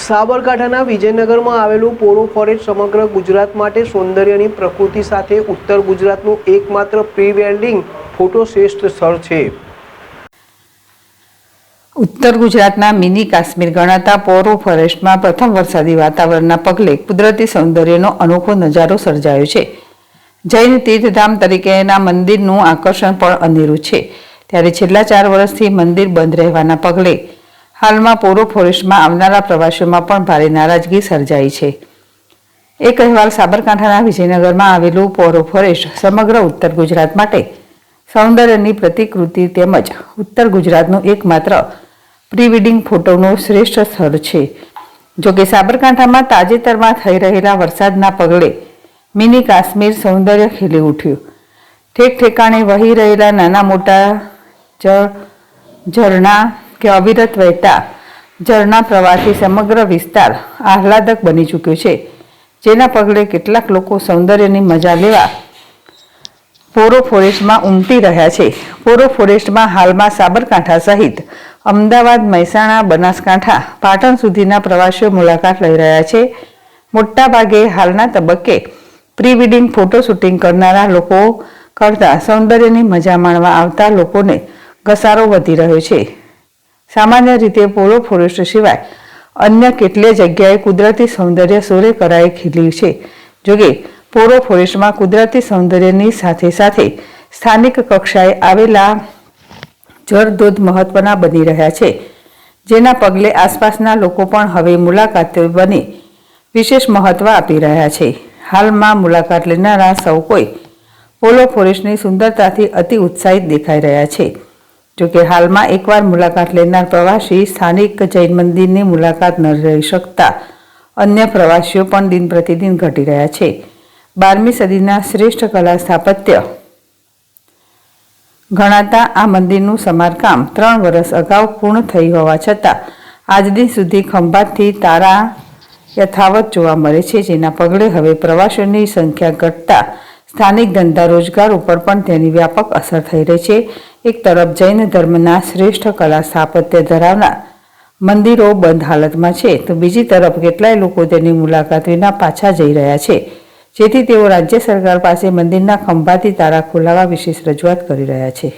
સાબરકાંઠાના વિજયનગરમાં આવેલું પોરો ફોરેસ્ટ સમગ્ર ગુજરાત માટે સૌંદર્યની પ્રકૃતિ સાથે ઉત્તર ગુજરાતનું એકમાત્ર પ્રી વેડિંગ ફોટો શ્રેષ્ઠ સ્થળ છે। ઉત્તર ગુજરાતના મિની કાશ્મીર ગણાતા પોરો ફોરેસ્ટમાં પ્રથમ વરસાદી વાતાવરણના પગલે કુદરતી સૌંદર્યનો અનોખો નજારો સર્જાયો છે। જૈન તીર્થધામ તરીકેના મંદિરનું આકર્ષણ પણ અનેરું છે, ત્યારે છેલ્લા 4 વર્ષથી મંદિર બંધ રહેવાના પગલે હાલમાં પોરો ફોરેસ્ટમાં આવનારા પ્રવાસીઓમાં પણ ભારે નારાજગી સર્જાઈ છે। એક અહેવાલ સાબરકાંઠાના વિજયનગરમાં આવેલું પોરો ફોરેસ્ટ સમગ્ર ઉત્તર ગુજરાત માટે સૌંદર્યની પ્રતિકૃતિ તેમજ ઉત્તર ગુજરાતનું એકમાત્ર પ્રી વેડિંગ ફોટોનું શ્રેષ્ઠ સ્થળ છે। જોકે સાબરકાંઠામાં તાજેતરમાં થઈ રહેલા વરસાદના પગલે મિની કાશ્મીર સૌંદર્ય ખીલી ઉઠ્યું। ઠેક ઠેકાણે વહી રહેલા નાના મોટા ઝરણા કે અવિરત વહેતા ઝરણા પ્રવાહથી સમગ્ર વિસ્તાર આહલાદક બની ચૂક્યો છે, જેના પગલે કેટલાક લોકો સૌંદર્યની મજા લેવા પોરો ફોરેસ્ટમાં ઉમટી રહ્યા છે। પોરો ફોરેસ્ટમાં હાલમાં સાબરકાંઠા સહિત અમદાવાદ, મહેસાણા, બનાસકાંઠા, પાટણ સુધીના પ્રવાસીઓ મુલાકાત લઈ રહ્યા છે। મોટાભાગે હાલના તબક્કે પ્રી વેડિંગ ફોટો શૂટિંગ કરનારા લોકો કરતાં સૌંદર્યની મજા માણવા આવતા લોકોને ઘસારો વધી રહ્યો છે। સામાન્ય રીતે પોરો ફોરેસ્ટ સિવાય અન્ય કેટલીય જગ્યાએ કુદરતી સૌંદર્ય સોરે કરાએ ખીલ્યું છે। જોકે પોરો ફોરેસ્ટમાં કુદરતી સૌંદર્યની સાથે સાથે સ્થાનિક કક્ષાએ આવેલા જળધોધ મહત્વના બની રહ્યા છે, જેના પગલે આસપાસના લોકો પણ હવે મુલાકાતીઓ બની વિશેષ મહત્વ આપી રહ્યા છે। હાલમાં મુલાકાત લેનારા સૌ કોઈ પોરો ફોરેસ્ટની સુંદરતાથી અતિ ઉત્સાહિત દેખાઈ રહ્યા છે। જોકે હાલમાં એકવાર મુલાકાત લેનાર પ્રવાસી સ્થાનિક જૈન મંદિરની મુલાકાત ન લઈ શકતા અન્ય પ્રવાસીઓ પણ દિન પ્રતિદિન ઘટી રહ્યા છે। 12મી સદીના શ્રેષ્ઠ કલા સ્થાપત્ય ગણાતા આ મંદિરનું સમારકામ 3 વર્ષ અગાઉ પૂર્ણ થઈ હોવા છતાં આજ દિન સુધી ખંભાતથી તારા યથાવત જોવા મળે છે, જેના પગલે હવે પ્રવાસીઓની સંખ્યા ઘટતા સ્થાનિક ધંધા રોજગાર ઉપર પણ તેની વ્યાપક અસર થઈ રહી છે। એક તરફ જૈન ધર્મના શ્રેષ્ઠ કલા સ્થાપત્ય ધરાવનાર મંદિરો બંધ હાલતમાં છે, તો બીજી તરફ કેટલાય લોકો તેની મુલાકાત વિના પાછા જઈ રહ્યા છે, જેથી તેઓ રાજ્ય સરકાર પાસે મંદિરના ખંભાતી તારા ખોલાવવા વિશેષ રજૂઆત કરી રહ્યા છે।